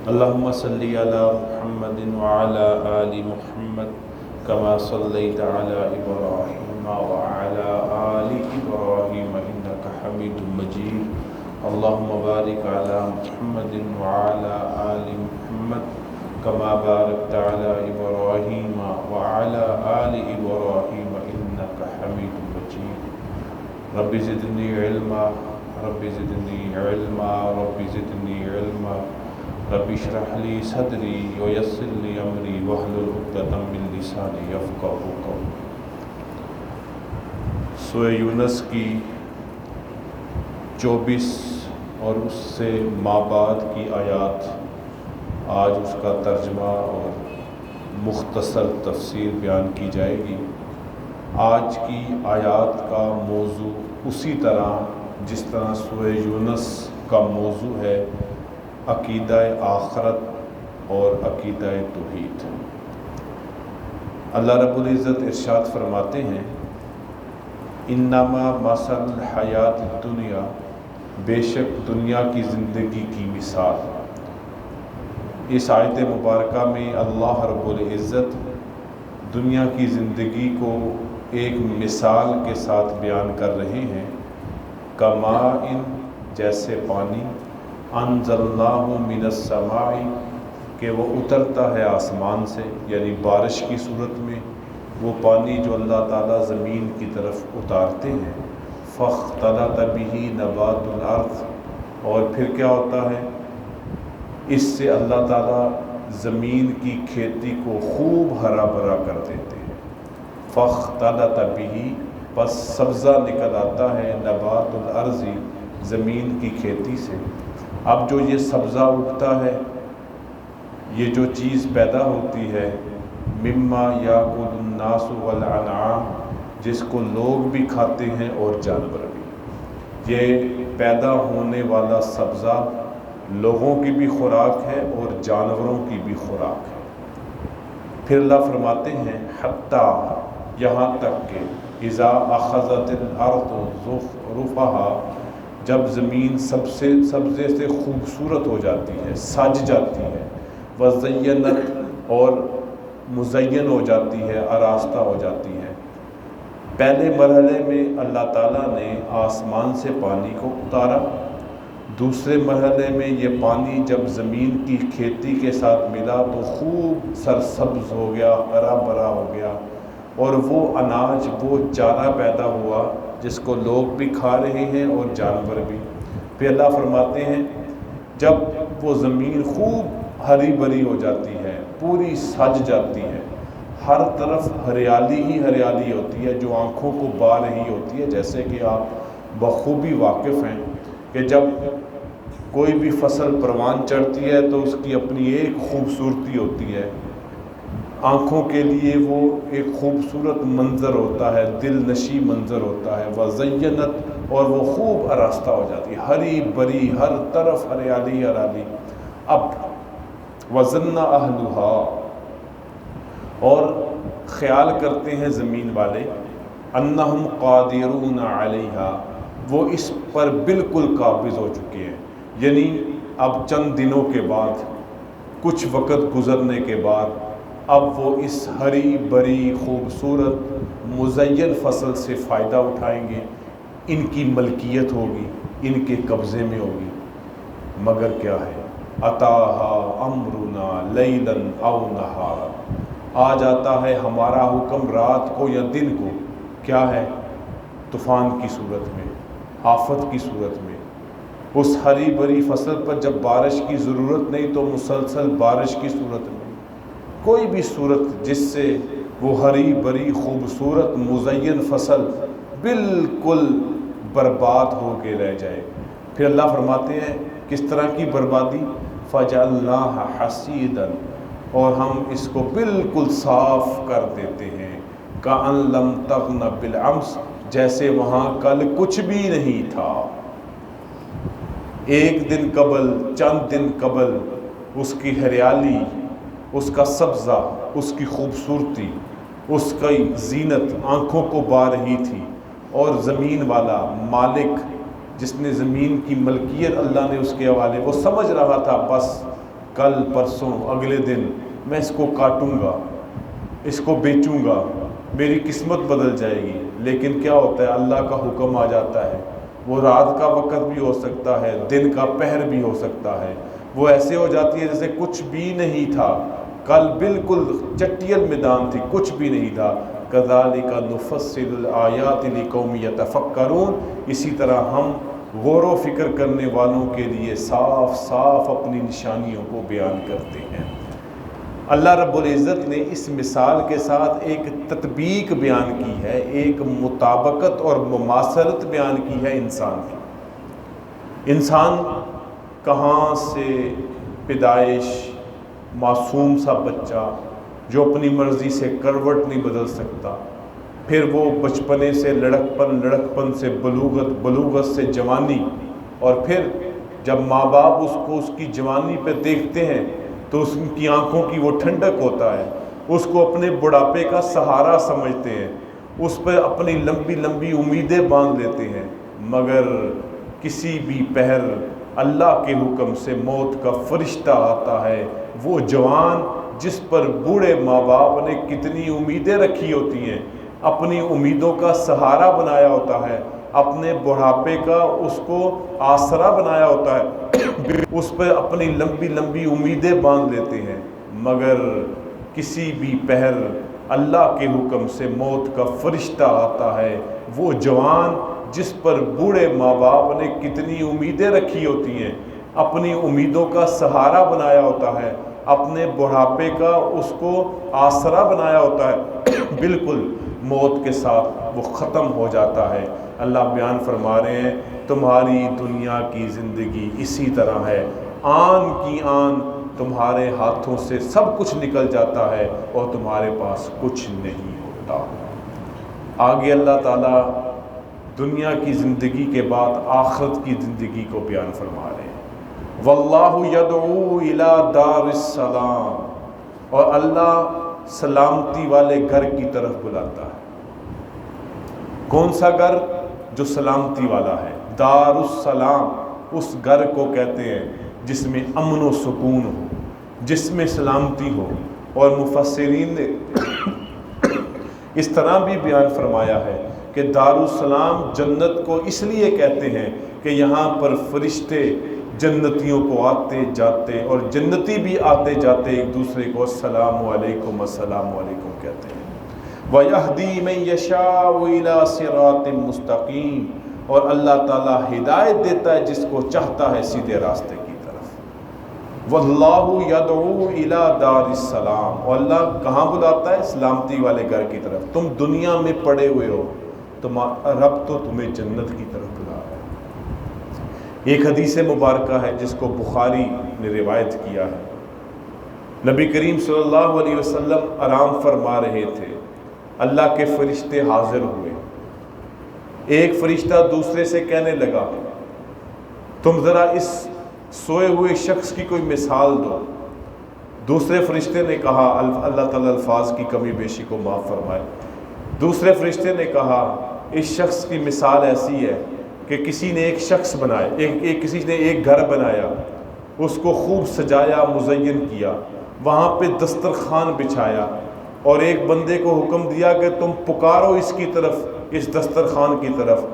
اللهم صل على محمد وعلى آل محمد كما صليت على إبراهيم وعلى آل إبراهيم إنك حميد مجيد. اللهم بارك على محمد وعلى آل محمد كما باركت على إبراهيم وعلى آل إبراهيم إنك حميد مجيد. رب زدني علما رب زدني علما رب زدني علما رب اشرح لي صدري ويسر لي امري واحلل عقدة من لساني يفقهوا قولي. سورہ یونس کی 24 اور اس سے مابعد کی آیات، آج اس کا ترجمہ اور مختصر تفسیر بیان کی جائے گی۔ آج کی آیات کا موضوع اسی طرح جس طرح سورہ یونس کا موضوع ہے عقیدہ آخرت اور عقیدہ توحید۔ اللہ رب العزت ارشاد فرماتے ہیں انما مثل الحیات الدنیا، بے شک دنیا کی زندگی کی مثال۔ اس آیت مبارکہ میں اللہ رب العزت دنیا کی زندگی کو ایک مثال کے ساتھ بیان کر رہے ہیں۔ کماء، جیسے پانی، انزلناہ من السماء، کہ وہ اترتا ہے آسمان سے، یعنی بارش کی صورت میں وہ پانی جو اللہ تعالیٰ زمین کی طرف اتارتے ہیں۔ فاختلط بہ نبات الارض، اور پھر کیا ہوتا ہے، اس سے اللہ تعالیٰ زمین کی کھیتی کو خوب ہرا بھرا کر دیتے ہیں۔ فاختلط بہ، پس سبزہ نکل آتا ہے، نبات الارض، زمین کی کھیتی سے۔ اب جو یہ سبزہ اگتا ہے، یہ جو چیز پیدا ہوتی ہے، مما یاکل الناس والانعام، جس کو لوگ بھی کھاتے ہیں اور جانور بھی۔ یہ پیدا ہونے والا سبزہ لوگوں کی بھی خوراک ہے اور جانوروں کی بھی خوراک ہے۔ پھر اللہ فرماتے ہیں حتیٰ، یہاں تک کہ اذا اخذت الارض زخرفها، جب زمین سبزے سے خوبصورت ہو جاتی ہے، سج جاتی ہے، وزینت، اور مزین ہو جاتی ہے، آراستہ ہو جاتی ہے۔ پہلے مرحلے میں اللہ تعالیٰ نے آسمان سے پانی کو اتارا، دوسرے مرحلے میں یہ پانی جب زمین کی کھیتی کے ساتھ ملا تو خوب سرسبز ہو گیا، ہرا بھرا ہو گیا، اور وہ اناج، وہ چارہ پیدا ہوا جس کو لوگ بھی کھا رہے ہیں اور جانور بھی۔ پھر اللہ فرماتے ہیں جب وہ زمین خوب ہری بھری ہو جاتی ہے، پوری سج جاتی ہے، ہر طرف ہریالی ہی ہریالی ہوتی ہے جو آنکھوں کو بھا رہی ہوتی ہے، جیسے کہ آپ بخوبی واقف ہیں کہ جب کوئی بھی فصل پروان چڑھتی ہے تو اس کی اپنی ایک خوبصورتی ہوتی ہے، آنکھوں کے لیے وہ ایک خوبصورت منظر ہوتا ہے، دل نشی منظر ہوتا ہے، وزینت، اور وہ خوب آراستہ ہو جاتی ہے، ہری بھری، ہر طرف ہریالی ہریالی۔ اب وظن اہلھا، اور خیال کرتے ہیں زمین والے، انہم قادرون علیہا، وہ اس پر بالکل قابض ہو چکے ہیں، یعنی اب چند دنوں کے بعد، کچھ وقت گزرنے کے بعد اب وہ اس ہری بھری خوبصورت مزین فصل سے فائدہ اٹھائیں گے، ان کی ملکیت ہوگی، ان کے قبضے میں ہوگی۔ مگر کیا ہے، اتاہا امرنا لیلا او نہارا، آ جاتا ہے ہمارا حکم رات کو یا دن کو، کیا ہے، طوفان کی صورت میں، آفت کی صورت میں۔ اس ہری بھری فصل پر جب بارش کی ضرورت نہیں تو مسلسل بارش کی صورت میں، کوئی بھی صورت جس سے وہ ہری بھری خوبصورت مزین فصل بالکل برباد ہو کے رہ جائے۔ پھر اللہ فرماتے ہیں کس طرح کی بربادی، فَجَعَلْنَاهَ حَصِيدًا، اور ہم اس کو بالکل صاف کر دیتے ہیں، كَأَن لَّمْ تَغْنَ بِالْأَمْسِ، جیسے وہاں کل کچھ بھی نہیں تھا۔ ایک دن قبل، چند دن قبل اس کی ہریالی، اس کا سبزہ، اس کی خوبصورتی، اس کی زینت آنکھوں کو بھا رہی تھی، اور زمین والا مالک جس نے زمین کی ملکیت اللہ نے اس کے حوالے، وہ سمجھ رہا تھا بس کل پرسوں اگلے دن میں اس کو کاٹوں گا، اس کو بیچوں گا، میری قسمت بدل جائے گی. لیکن کیا ہوتا ہے، اللہ کا حکم آ جاتا ہے. وہ رات کا وقت بھی ہو سکتا ہے، دن کا پہر بھی ہو سکتا ہے. وہ ایسے ہو جاتی ہے جیسے کچھ بھی نہیں تھا، کل بالکل چٹیل میدان تھی، کچھ بھی نہیں تھا. کذالک نفصل الآیات لقوم یتفکرون. اسی طرح ہم غور و فکر کرنے والوں کے لیے صاف صاف اپنی نشانیوں کو بیان کرتے ہیں. اللہ رب العزت نے اس مثال کے ساتھ ایک تطبیق بیان کی ہے، ایک مطابقت اور مماثلت بیان کی ہے انسان کی. انسان کہاں سے پیدائش، معصوم سا بچہ جو اپنی مرضی سے کروٹ نہیں بدل سکتا، پھر وہ بچپنے سے لڑکپن سے بلوغت سے جوانی، اور پھر جب ماں باپ اس کو اس کی جوانی پہ دیکھتے ہیں تو اس کی آنکھوں کی وہ ٹھنڈک ہوتا ہے، اس کو اپنے بڑھاپے کا سہارا سمجھتے ہیں، اس پہ اپنی لمبی لمبی امیدیں باندھ لیتے ہیں. مگر کسی بھی پہر اللہ کے حکم سے موت کا فرشتہ آتا ہے. وہ جوان جس پر بوڑھے ماں باپ نے کتنی امیدیں رکھی ہوتی ہیں، اپنی امیدوں کا سہارا بنایا ہوتا ہے، اپنے بڑھاپے کا اس کو آسرا بنایا ہوتا ہے، اس پہ اپنی لمبی لمبی امیدیں باندھ لیتے ہیں. مگر کسی بھی پہر اللہ کے حکم سے موت کا فرشتہ آتا ہے. وہ جوان جس پر بوڑھے ماں باپ نے کتنی امیدیں رکھی ہوتی ہیں، اپنی امیدوں کا سہارا بنایا ہوتا ہے، اپنے بڑھاپے کا اس کو آسرا بنایا ہوتا ہے، بالکل موت کے ساتھ وہ ختم ہو جاتا ہے. اللہ بیان فرما رہے ہیں تمہاری دنیا کی زندگی اسی طرح ہے، آن کی آن تمہارے ہاتھوں سے سب کچھ نکل جاتا ہے اور تمہارے پاس کچھ نہیں ہوتا. آگے اللہ تعالیٰ دنیا کی زندگی کے بعد آخرت کی زندگی کو بیان فرما رہے ہیں. واللہ یدعو الی دار السلام، اور اللہ سلامتی والے گھر کی طرف بلاتا ہے. کون سا گھر؟ جو سلامتی والا ہے. دار السلام اس گھر کو کہتے ہیں جس میں امن و سکون ہو، جس میں سلامتی ہو. اور مفسرین نے اس طرح بھی بیان فرمایا ہے کہ دار السلام جنت کو اس لیے کہتے ہیں کہ یہاں پر فرشتے جنتیوں کو آتے جاتے، اور جنتی بھی آتے جاتے ایک دوسرے کو السلام علیکم السلام علیکم کہتے ہیں. وَيَهْدِي مَن يَشَاءُ إِلَىٰ صِرَاطٍ مُسْتَقِيمٍ، اور اللہ تعالیٰ ہدایت دیتا ہے جس کو چاہتا ہے سیدھے راستے کی طرف. وَاللَّهُ يَدْعُو إِلَىٰ دَارِ السَّلَامِ، اور اللہ کہاں بلاتا ہے؟ سلامتی والے گھر کی طرف. تم دنیا میں پڑے ہوئے ہو، رب تو تمہیں جنت کی طرف بلا رہا ہے. ایک حدیث مبارکہ ہے جس کو بخاری نے روایت کیا ہے. نبی کریم صلی اللہ علیہ وسلم آرام فرما رہے تھے، اللہ کے فرشتے حاضر ہوئے. ایک فرشتہ دوسرے سے کہنے لگا تم ذرا اس سوئے ہوئے شخص کی کوئی مثال دو. دوسرے فرشتے نے کہا اللہ تعالیٰ الفاظ کی کمی بیشی کو معاف فرمائے. دوسرے فرشتے نے کہا اس شخص کی مثال ایسی ہے کہ کسی نے ایک شخص بنایا، کسی نے ایک گھر بنایا، اس کو خوب سجایا، مزین کیا، وہاں پہ دسترخوان بچھایا، اور ایک بندے کو حکم دیا کہ تم پکارو اس کی طرف، اس دسترخوان کی طرف.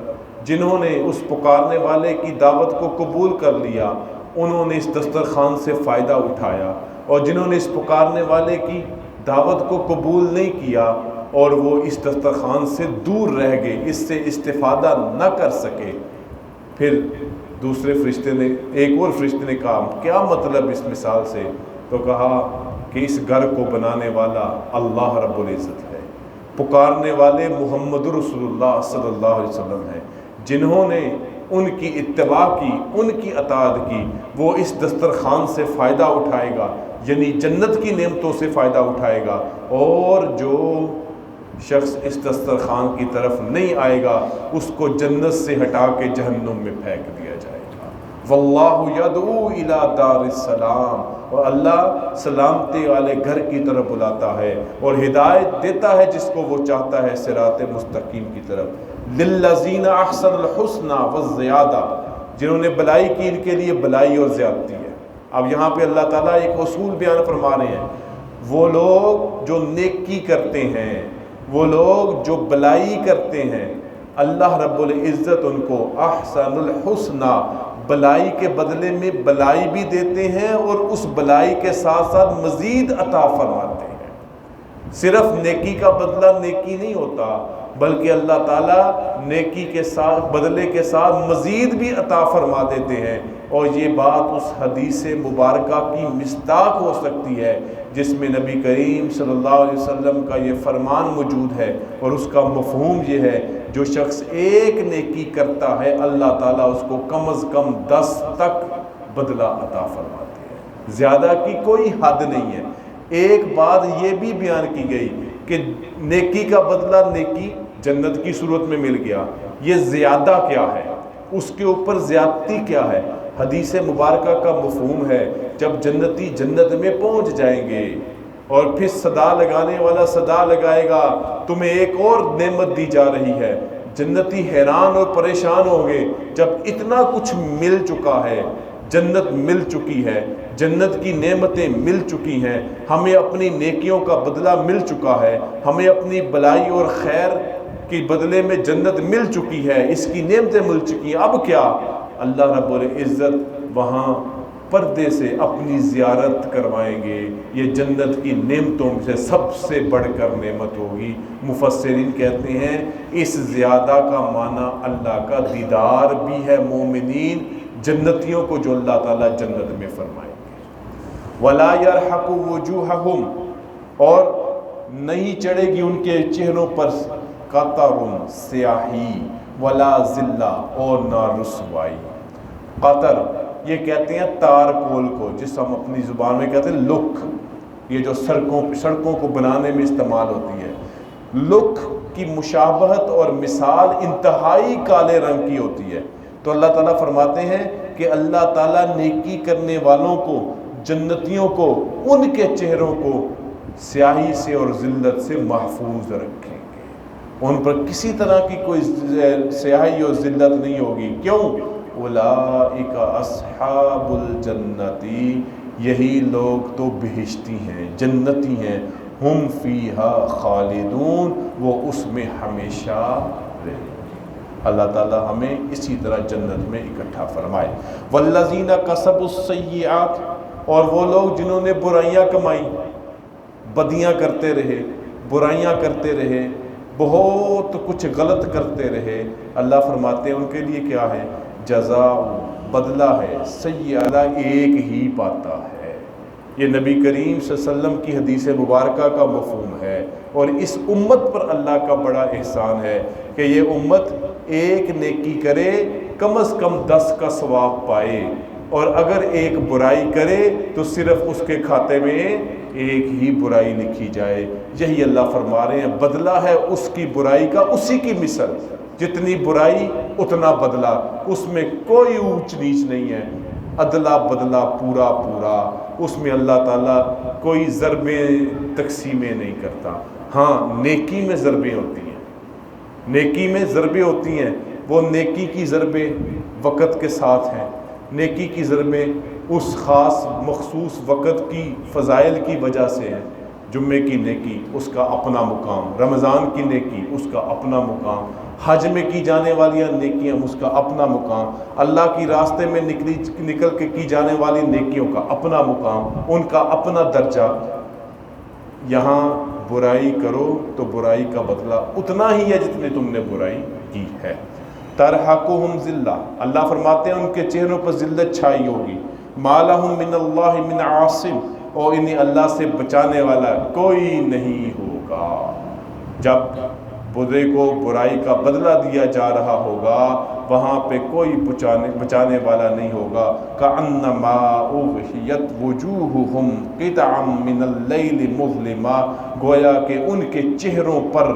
جنہوں نے اس پکارنے والے کی دعوت کو قبول کر لیا انہوں نے اس دسترخوان سے فائدہ اٹھایا، اور جنہوں نے اس پکارنے والے کی دعوت کو قبول نہیں کیا اور وہ اس دسترخوان سے دور رہ گئے، اس سے استفادہ نہ کر سکے. پھر دوسرے فرشتے نے، ایک اور فرشتے نے کہا کیا مطلب اس مثال سے؟ تو کہا کہ اس گھر کو بنانے والا اللہ رب العزت ہے، پکارنے والے محمد رسول اللہ صلی اللہ علیہ وسلم ہیں. جنہوں نے ان کی اتباع کی، ان کی اطاعت کی، وہ اس دسترخوان سے فائدہ اٹھائے گا، یعنی جنت کی نعمتوں سے فائدہ اٹھائے گا. اور جو شخص اس دسترخوان کی طرف نہیں آئے گا اس کو جنت سے ہٹا کے جہنم میں پھینک دیا جائے گا. واللہ یدعو الی دار السلام، اور اللہ سلامتی والے گھر کی طرف بلاتا ہے اور ہدایت دیتا ہے جس کو وہ چاہتا ہے صراط مستقیم کی طرف. للذین احسنوا الحسنی والزیادہ، جنہوں نے بلائی کی ان کے لیے بلائی اور زیادتی ہے. اب یہاں پہ اللہ تعالیٰ ایک اصول بیان فرما رہے ہیں، وہ لوگ جو نیکی کرتے ہیں، وہ لوگ جو بلائی کرتے ہیں، اللہ رب العزت ان کو احسن الحسنہ، بلائی کے بدلے میں بلائی بھی دیتے ہیں اور اس بلائی کے ساتھ ساتھ مزید عطا فرماتے ہیں۔ صرف نیکی کا بدلہ نیکی نہیں ہوتا، بلکہ اللہ تعالیٰ نیکی کے ساتھ بدلے کے ساتھ مزید بھی عطا فرما دیتے ہیں۔ اور یہ بات اس حدیث مبارکہ کی مصداق ہو سکتی ہے جس میں نبی کریم صلی اللہ علیہ وسلم کا یہ فرمان موجود ہے، اور اس کا مفہوم یہ ہے، جو شخص ایک نیکی کرتا ہے اللہ تعالیٰ اس کو کم از کم 10 تک بدلہ عطا فرماتے ہیں۔ زیادہ کی کوئی حد نہیں ہے۔ ایک بات یہ بھی بیان کی گئی کہ نیکی کا بدلہ نیکی جنت کی صورت میں مل گیا، یہ زیادہ کیا ہے، اس کے اوپر زیادتی کیا ہے؟ حدیث مبارکہ کا مفہوم ہے جب جنتی جنت میں پہنچ جائیں گے اور پھر صدا لگانے والا صدا لگائے گا، تمہیں ایک اور نعمت دی جا رہی ہے، جنتی حیران اور پریشان ہوں گے جب اتنا کچھ مل چکا ہے، جنت مل چکی ہے، جنت کی نعمتیں مل چکی ہیں، ہمیں اپنی نیکیوں کا بدلہ مل چکا ہے، ہمیں اپنی بلائی اور خیر کے بدلے میں جنت مل چکی ہے، اس کی نعمتیں مل چکی ہیں، اب کیا؟ اللہ رب العزت وہاں پردے سے اپنی زیارت کروائیں گے۔ یہ جنت کی نعمتوں سے سب سے بڑھ کر نعمت ہوگی۔ مفسرین کہتے ہیں اس زیادہ کا معنی اللہ کا دیدار بھی ہے مومنین جنتیوں کو جو اللہ تعالیٰ جنت میں فرمائیں گے۔ وَلَا يَرْحَقُ وُجُوهَهُمْ، اور نہیں چڑھے گی ان کے چہروں پر قطر، سیاہی، ولا ذلہ، اور نہ رسوائی۔ قطر یہ کہتے ہیں تارکول کو، جس ہم اپنی زبان میں کہتے ہیں لک، یہ جو سڑکوں کو بنانے میں استعمال ہوتی ہے۔ لک کی مشابہت اور مثال انتہائی کالے رنگ کی ہوتی ہے۔ تو اللہ تعالیٰ فرماتے ہیں کہ اللہ تعالیٰ نیکی کرنے والوں کو، جنتیوں کو، ان کے چہروں کو سیاہی سے اور ذلت سے محفوظ رکھیں گے، ان پر کسی طرح کی کوئی سیاہی اور ذلت نہیں ہوگی۔ کیوں؟ اولئک اصحاب الجنتی، یہی لوگ تو بہشتی ہیں، جنتی ہیں، ہم فیہا خالدون، وہ اس میں ہمیشہ رہیں گے۔ اللہ تعالیٰ ہمیں اسی طرح جنت میں اکٹھا فرمائے۔ والذین کسبوا السیئات، اور وہ لوگ جنہوں نے برائیاں کمائی، بدیاں کرتے رہے، برائیاں کرتے رہے، بہت کچھ غلط کرتے رہے، اللہ فرماتے ہیں ان کے لیے کیا ہے؟ جزا، بدلہ ہے، سیئہ ایک ہی پاتا ہے۔ یہ نبی کریم صلی اللہ علیہ وسلم کی حدیث مبارکہ کا مفہوم ہے، اور اس امت پر اللہ کا بڑا احسان ہے کہ یہ امت ایک نیکی کرے کم از کم 10 کا ثواب پائے، اور اگر ایک برائی کرے تو صرف اس کے کھاتے میں ایک ہی برائی لکھی جائے۔ یہی اللہ فرما رہے ہیں، بدلہ ہے اس کی برائی کا اسی کی مثل، جتنی برائی اتنا بدلہ، اس میں کوئی اونچ نیچ نہیں ہے، عدلہ بدلہ پورا پورا، اس میں اللہ تعالیٰ کوئی ضربیں تقسیمیں نہیں کرتا۔ ہاں نیکی میں ضربیں ہوتی ہیں، نیکی میں ضربیں ہوتی ہیں، وہ نیکی کی ضربیں وقت کے ساتھ ہیں، نیکی کی ضربیں اس خاص مخصوص وقت کی فضائل کی وجہ سے ہیں۔ جمعے کی نیکی اس کا اپنا مقام، رمضان کی نیکی اس کا اپنا مقام، حج میں کی جانے والی نیکیاں اس کا اپنا مقام، اللہ کی راستے میں نکل کے کی جانے والی نیکیوں کا اپنا مقام، ان کا اپنا درجہ۔ یہاں برائی کرو تو برائی کا بدلہ اتنا ہی ہے جتنے تم نے برائی کی ہے۔ ترحقہم ذلہ، اللہ فرماتے ہیں ان کے چہروں پر ذلت چھائی ہوگی۔ ما لہم من اللہ من عاصم، اور انہیں اللہ سے بچانے والا کوئی نہیں ہوگا۔ جب برے کو برائی کا بدلہ دیا جا رہا ہوگا وہاں پہ کوئی بچانے والا نہیں ہوگا۔ کأنما اغشیت وجوہہم قطعا من اللیل مظلما، گویا کہ ان کے چہروں پر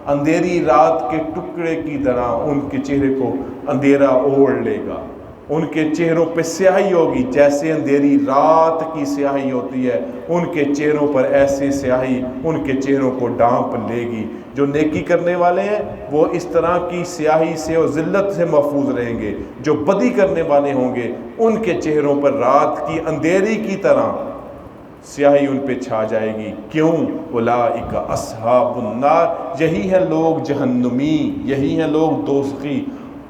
اندھیری رات کے ٹکڑے کی طرح ان کے چہرے کو اندھیرا اوڑھ لے گا۔ ان کے چہروں پہ سیاہی ہوگی، جیسے اندھیری رات کی سیاہی ہوتی ہے ان کے چہروں پر ایسے سیاہی ان کے چہروں کو ڈانپ لے گی۔ جو نیکی کرنے والے ہیں وہ اس طرح کی سیاہی سے اور ذلت سے محفوظ رہیں گے، جو بدی کرنے والے ہوں گے ان کے چہروں پر رات کی اندھیری کی طرح سیاہی ان پہ چھا جائے گی۔ کیوں؟ اولئک اصحاب النار، یہی ہیں لوگ جہنمی، یہی ہیں لوگ دوزخی،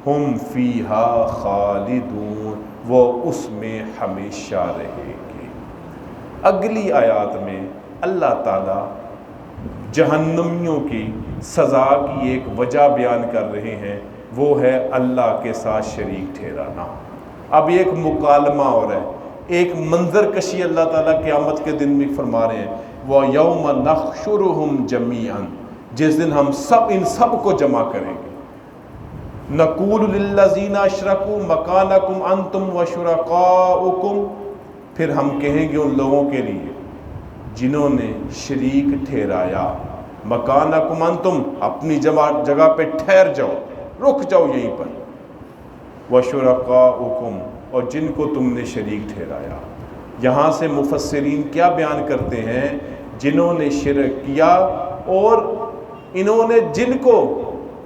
ہم فیہا خالدون، وہ اس میں ہمیشہ رہیں گے۔ اگلی آیات میں اللہ تعالیٰ جہنمیوں کی سزا کی ایک وجہ بیان کر رہے ہیں، وہ ہے اللہ کے ساتھ شریک ٹھہرانا۔ اب ایک مکالمہ ہو رہا ہے، ایک منظر کشی اللہ تعالیٰ قیامت کے دن میں فرما رہے ہیں، وَيَوْمَ نَحْشُرُهُمْ جَمِيعًا، جس دن ہم سب ان سب کو جمع کریں گے۔ نَقُولُ لِلَّذِينَ أَشْرَكُوا مَكَانَكُمْ أَنْتُمْ وَشُرَكَاؤُكُمْ، پھر ہم کہیں گے ان لوگوں کے لیے جنہوں نے شریک ٹھہرایا، مَكَانَكُمْ أَنْتُمْ، اپنی جگہ پہ ٹھہر جاؤ، رک جاؤ یہیں پر، وَشُرَكَاؤُكُمْ، اور جن کو تم نے شریک ٹھہرایا۔ یہاں سے مفسرین کیا بیان کرتے ہیں؟ جنہوں نے شرک کیا اور انہوں نے جن کو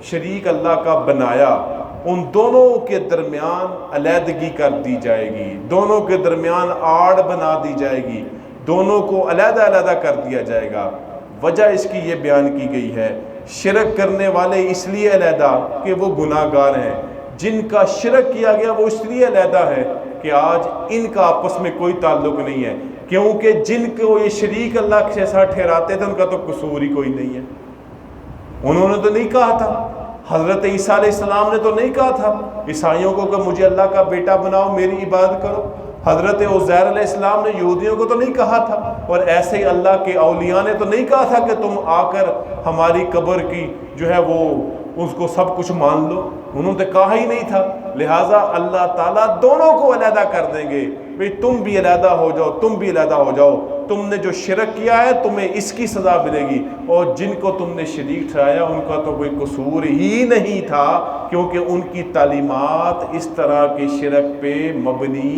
شریک اللہ کا بنایا، ان دونوں کے درمیان علیحدگی کر دی جائے گی، دونوں کے درمیان آڑ بنا دی جائے گی، دونوں کو علیحدہ علیحدہ کر دیا جائے گا۔ وجہ اس کی یہ بیان کی گئی ہے، شرک کرنے والے اس لیے علیحدہ کہ وہ گناہ گار ہیں، جن کا شرک کیا گیا وہ اس لیے علیحدہ ہے کہ آج ان کا آپس میں کوئی تعلق نہیں ہے، کیونکہ جن کو یہ شریک اللہ کے ساتھ ٹھہراتے تھے ان کا تو قصور ہی کوئی نہیں ہے۔ انہوں نے تو نہیں کہا تھا، حضرت عیسیٰ علیہ السلام نے تو نہیں کہا تھا عیسائیوں کو کہ مجھے اللہ کا بیٹا بناؤ، میری عبادت کرو۔ حضرت عزیر علیہ السلام نے یہودیوں کو تو نہیں کہا تھا، اور ایسے ہی اللہ کے اولیاء نے تو نہیں کہا تھا کہ تم آ کر ہماری قبر کی جو ہے وہ اس کو سب کچھ مان لو، انہوں نے کہا ہی نہیں تھا۔ لہٰذا اللہ تعالیٰ دونوں کو علیحدہ کر دیں گے، بھئی تم بھی علیحدہ ہو جاؤ، تم بھی علیحدہ ہو جاؤ، تم نے جو شرک کیا ہے تمہیں اس کی سزا ملے گی، اور جن کو تم نے شریک ٹھہرایا ان کا تو کوئی قصور ہی نہیں تھا، کیونکہ ان کی تعلیمات اس طرح کے شرک پہ مبنی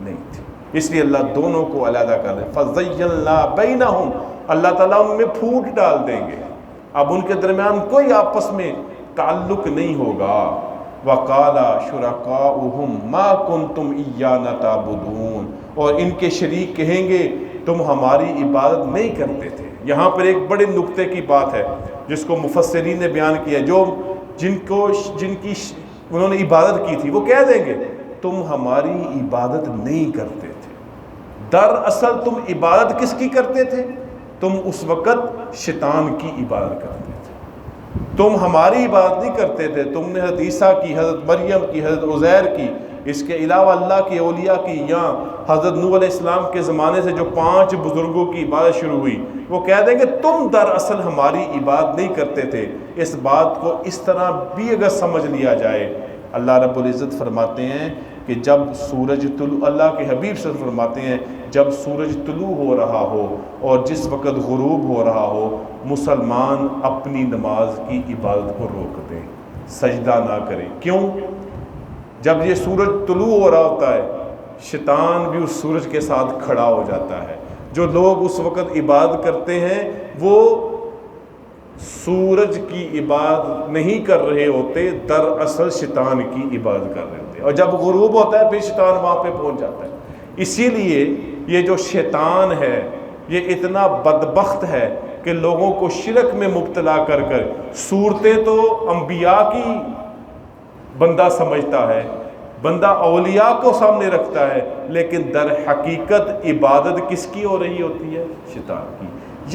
نہیں تھی، اس لیے اللہ دونوں کو علیحدہ کر دے۔ فَزَيَّلْنَا بَيْنَهُمْ، اللہ تعالیٰ ان میں پھوٹ ڈال دیں گے، اب ان کے درمیان کوئی آپس میں تعلق نہیں ہوگا۔ وَقَالَ شُرَكَاؤُهُمْ مَا كُنْتُمْ إِيَّانَا تَعْبُدُونَ، اور ان کے شریک کہیں گے تم ہماری عبادت نہیں کرتے تھے۔ یہاں پر ایک بڑے نقطے کی بات ہے جس کو مفسرین نے بیان کیا، جو جن کی انہوں نے عبادت کی تھی وہ کہہ دیں گے تم ہماری عبادت نہیں کرتے تھے۔ دراصل تم عبادت کس کی کرتے تھے؟ تم اس وقت شیطان کی عبادت کرتے تھے، تم ہماری عبادت نہیں کرتے تھے، تم نے حضرت عیسیٰ کی، حضرت مریم کی، حضرت عزیر کی، اس کے علاوہ اللہ کے اولیاء کی، یا حضرت نوح علیہ السلام کے زمانے سے جو 5 بزرگوں کی عبادت شروع ہوئی، وہ کہہ دیں گے تم دراصل ہماری عبادت نہیں کرتے تھے۔ اس بات کو اس طرح بھی اگر سمجھ لیا جائے، اللہ رب العزت فرماتے ہیں کہ جب سورج طلوع، اللہ کے حبیب صلی اللہ علیہ وسلم فرماتے ہیں جب سورج طلوع ہو رہا ہو اور جس وقت غروب ہو رہا ہو، مسلمان اپنی نماز کی عبادت کو روک دیں، سجدہ نہ کریں۔ کیوں؟ جب یہ سورج طلوع ہو رہا ہوتا ہے شیطان بھی اس سورج کے ساتھ کھڑا ہو جاتا ہے۔ جو لوگ اس وقت عبادت کرتے ہیں وہ سورج کی عبادت نہیں کر رہے ہوتے، دراصل شیطان کی عبادت کر رہے ہوتے، اور جب غروب ہوتا ہے پھر شیطان وہاں پہ پہنچ جاتا ہے۔ اسی لیے یہ جو شیطان ہے یہ اتنا بدبخت ہے کہ لوگوں کو شرک میں مبتلا کر کر صورتیں تو انبیاء کی بندہ سمجھتا ہے، بندہ اولیاء کو سامنے رکھتا ہے، لیکن در حقیقت عبادت کس کی ہو رہی ہوتی ہے؟ شیطان کی۔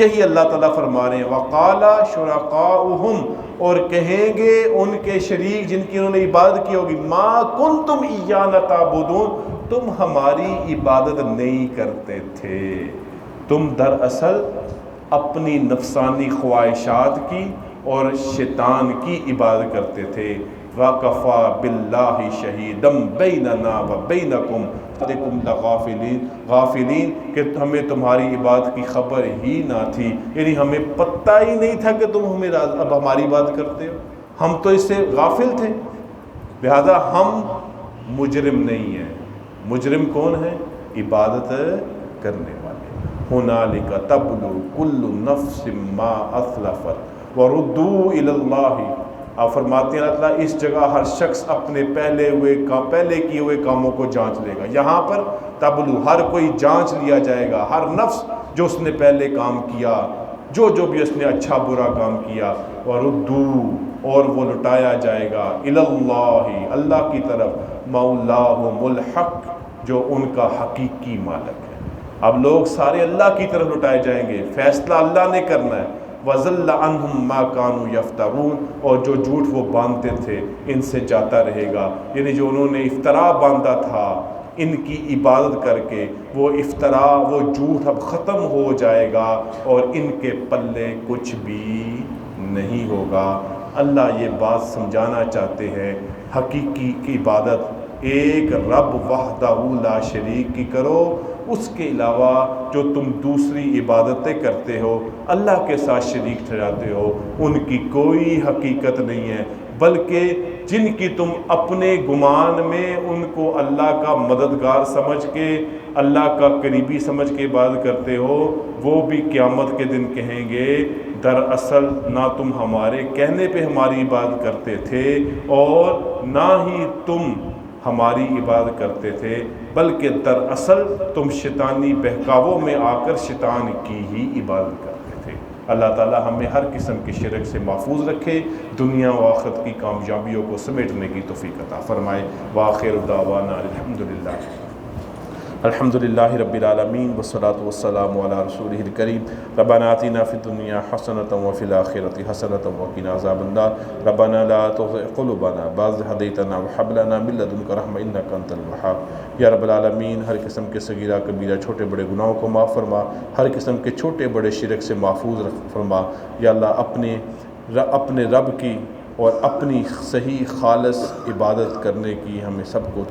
یہی اللہ تعالیٰ فرما رہے ہیں وَقَالَ شُرَكَاؤُهُمْ، اور کہیں گے ان کے شریک جن کی انہوں نے عبادت کی ہوگی، مَا كُنْتُمْ إِيَّانَا تَعْبُدُونَ، تم ہماری عبادت نہیں کرتے تھے، تم دراصل اپنی نفسانی خواہشات کی اور شیطان کی عبادت کرتے تھے۔ وَكَفَى بِاللَّهِ شَهِيدًا بَيْنَنَا وَبَيْنَكُمْ غافلین کہ ہمیں تمہاری عبادت کی خبر ہی نہ تھی، یعنی ہمیں پتہ ہی نہیں تھا کہ تم ہمیں اب ہماری عبادت کرتے ہو، ہم تو اس سے غافل تھے، لہذا ہم مجرم نہیں ہے۔ مجرم کون ہے؟ عبادت کرنے والے۔ ہنالک تبلو کل نفس ما اسلفت وردوا الی اللہ۔ آپ فرماتے ہیں اللہ تعالیٰ اس جگہ ہر شخص اپنے پہلے کیے ہوئے کاموں کو جانچ لے گا۔ یہاں پر تبلو ہر کوئی جانچ لیا جائے گا، ہر نفس جو اس نے پہلے کام کیا، جو بھی اس نے اچھا برا کام کیا، وردوا اور وہ لٹایا جائے گا الی اللہ اللہ کی طرف، مولاہم الحق جو ان کا حقیقی مالک ہے۔ اب لوگ سارے اللہ کی طرف لٹائے جائیں گے، فیصلہ اللہ نے کرنا ہے۔ وَضَلَّ عَنْهُمْ مَا كَانُوا يَفْتَرُونَ اور جو جھوٹ وہ باندھتے تھے ان سے جاتا رہے گا، یعنی جو انہوں نے افطرا باندھا تھا ان کی عبادت کر کے، وہ افطرا وہ جھوٹ اب ختم ہو جائے گا اور ان کے پلے کچھ بھی نہیں ہوگا۔ اللہ یہ بات سمجھانا چاہتے ہیں، حقیقی کی عبادت ایک رب وحدہ لا شریک کی کرو، اس کے علاوہ جو تم دوسری عبادتیں کرتے ہو اللہ کے ساتھ شریک ٹھہراتے ہو ان کی کوئی حقیقت نہیں ہے، بلکہ جن کی تم اپنے گمان میں ان کو اللہ کا مددگار سمجھ کے، اللہ کا قریبی سمجھ کے عبادت کرتے ہو، وہ بھی قیامت کے دن کہیں گے دراصل نہ تم ہمارے کہنے پہ ہماری عبادت کرتے تھے اور نہ ہی تم ہماری عبادت کرتے تھے، بلکہ دراصل تم شیطانی بہکاووں میں آ کر شیطان کی ہی عبادت کرتے تھے۔ اللہ تعالی ہمیں ہر قسم کے شرک سے محفوظ رکھے، دنیا و آخرت کی کامیابیوں کو سمیٹنے کی توفیق عطا فرمائے۔ وآخر دعوانا الحمدللہ رب العالمین والصلاة والسلام علی رسولہ الکریم۔ ربنا آتنا فی الدنیا حسنۃ وفی الآخرۃ حسنۃ وقنا عذاب النار۔ ربنا لا تزغ قلوبنا بعد إذ ہدیتنا وہب لنا من لدنک رحمۃ انک انت الوہاب۔ یا رب العالمین ہر قسم کے صغیرہ کبیرہ چھوٹے بڑے گناہوں کو معاف فرما، ہر قسم کے چھوٹے بڑے شرک سے محفوظ فرما۔ یا اللہ اپنے رب کی اور اپنی صحیح خالص عبادت کرنے کی ہمیں سب کو